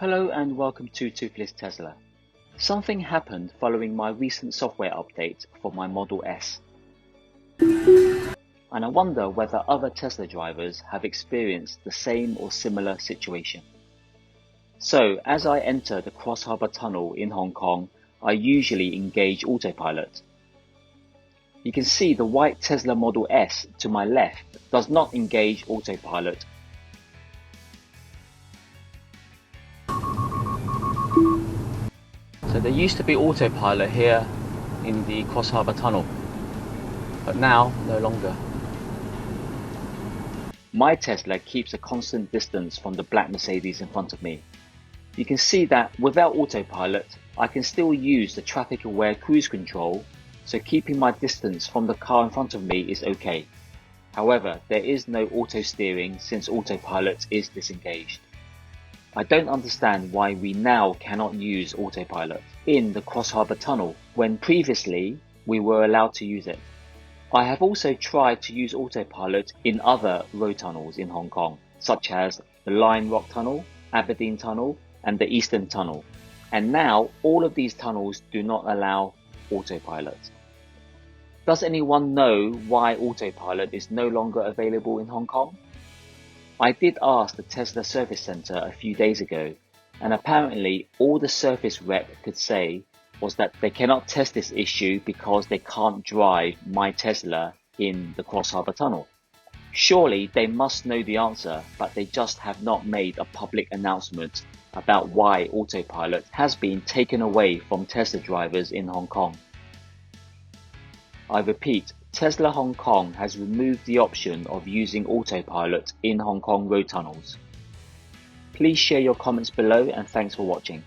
Hello and welcome to Toothless Tesla. Something happened following my recent software update for my Model S. And I wonder whether other Tesla drivers have experienced the same or similar situation. So, as I enter the Cross Harbour Tunnel in Hong Kong, I usually engage Autopilot. You can see the white Tesla Model S to my left does not engage Autopilot. So there used to be Autopilot here in the Cross Harbour Tunnel, but now no longer. My Tesla keeps a constant distance from the black Mercedes in front of me. You can see that without Autopilot, I can still use the traffic-aware cruise control, so keeping my distance from the car in front of me is okay. However, there is no auto steering since Autopilot is disengaged. I don't understand why we now cannot use Autopilot in the Cross Harbour Tunnel when previously we were allowed to use it. I have also tried to use Autopilot in other road tunnels in Hong Kong, such as the Lion Rock Tunnel, Aberdeen Tunnel, and the Eastern Tunnel. And now all of these tunnels do not allow Autopilot. Does anyone know why Autopilot is no longer available in Hong Kong? I did ask the Tesla service center a few days ago, and apparently all the service rep could say was that they cannot test this issue because they can't drive my Tesla in the Cross Harbour Tunnel. Surely they must know the answer, but they just have not made a public announcement about why Autopilot has been taken away from Tesla drivers in Hong Kong. I repeat, Tesla Hong Kong has removed the option of using Autopilot in Hong Kong road tunnels. Please share your comments below and thanks for watching.